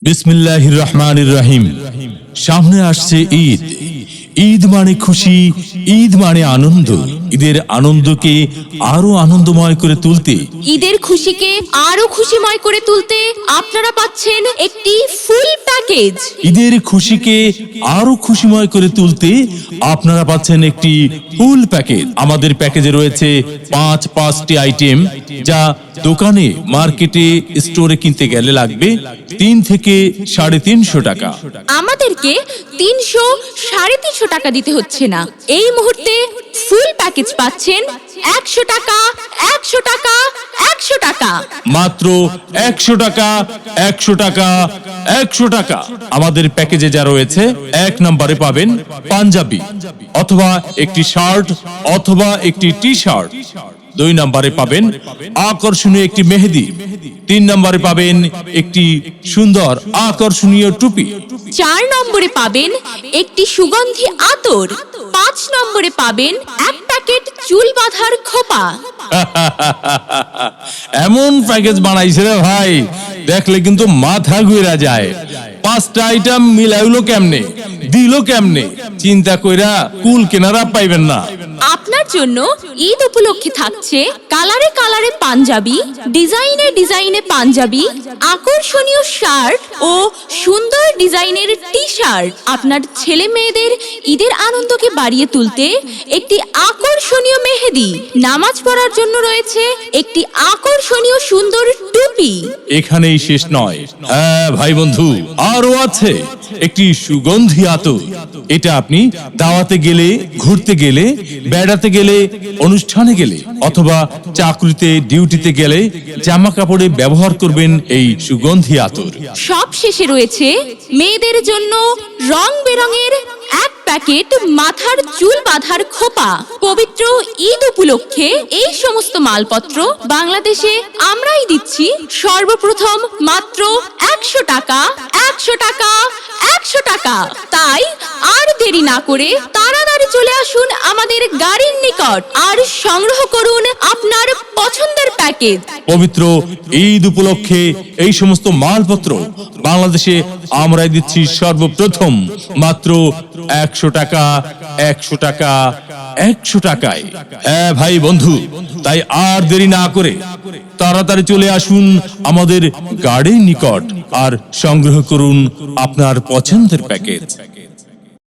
বিসমিল্লাহির রহমানির রহিম। সামনে আসছে ঈদ। ঈদ মানে খুশি, ঈদ মানে আনন্দ। ঈদের আনন্দকে আরো আনন্দময় করে তুলতে, ঈদের খুশিকে আরো খুশিময় করে তুলতে আপনারা পাচ্ছেন একটি ফুল প্যাকেজ। ঈদের খুশিকে আরো খুশিময় করে তুলতে আপনারা পাচ্ছেন একটি ফুল প্যাকেজ। আমাদের প্যাকেজে রয়েছে পাঁচটি আইটেম, যা দোকানে, মার্কেটে, স্টোরে কিনতে গেলে লাগবে 3 থেকে 350 টাকা। আমাদেরকে 300-350 টাকা দিতে হচ্ছে না। এই মুহূর্তে ফুল প্যাকেজ পাচ্ছেন 100 টাকা, 100 টাকা, 100 টাকা, মাত্র 100 টাকা, 100 টাকা, 100 টাকা। আমাদের প্যাকেজে যা রয়েছে, 1 নম্বরে পাবেন পাঞ্জাবি অথবা একটি শার্ট অথবা একটি টি শার্ট। 2 নম্বরে পাবেন আকর্ষণীয় একটি মেহেদি। 3 নম্বরে পাবেন একটি সুন্দর আকর্ষণীয় টুপি। 4 নম্বরে পাবেন একটি সুগন্ধি আতর। 5 নম্বরে পাবেন 1 প্যাকেট চুল বাঁধার খোপা। এমন প্যাকেজ বানাইছে রে ভাই, দেখলে কিন্তু মাথা ঘুরে যায়। 5টা আইটেম মিলাইলো কেমনে, দিল কেমনে, চিন্তা কইরা কুল কেনারা পাইবেন না। আপনার জন্য ঈদ উপলক্ষে থাকছে কালারে কালারে পাঞ্জাবি, ডিজাইনে ডিজাইনে পাঞ্জাবি, আকর্ষণীয় শার্ট ও সুন্দর ডিজাইনের টি শার্ট। আপনার ছেলে মেয়েদের ঈদের আনন্দকে বাড়িয়ে তুলতে একটি আকর্ষণীয় মেহেদি। নামাজ পড়ার জন্য রয়েছে একটি আকর্ষণীয় সুন্দর টুপি। এখানেই শেষ নয়, হ্যাঁ ভাই বন্ধু, আরো আছে একটি সুগন্ধি আতর। এটা আপনি দাওয়াতে গেলে, ঘুরতে গেলে, বেড়াতে গেলে, অনুষ্ঠানে গেলে অথবা চাকরিতে, ডিউটিতে গেলে জামা কাপড়ে ব্যবহার করবেন এই সুগন্ধি আতর। সব শেষে রয়েছে মেয়েদের জন্য রং বেরঙের 1 প্যাকেট মাথার চুল বাঁধার খোপা। পবিত্র ঈদ উপলক্ষে এই সমস্ত মালপত্র বাংলাদেশে আমরাই দিচ্ছি সর্বপ্রথম মাত্র 100 টাকা, 100 টাকা, 100 টাকা। তাই আর দেরি না করে তাড়াতাড়ি চলে আসুন আমাদের গাড়ির নিকট আর সংগ্রহ করুন আপনার পছন্দের প্যাকেজ। পবিত্র ঈদ উপলক্ষে এই সমস্ত মালপত্র বাংলাদেশে আমরাই দিচ্ছি সর্বপ্রথম মাত্র 100 টাকা, 100 টাকা, 100 টাকায়। হ্যাঁ ভাই বন্ধু, তাই আর দেরি না করে তাড়াতাড়ি চলে আসুন আমাদের গাড়ির নিকট আর সংগ্রহ করুন আপনার পছন্দের প্যাকেজ।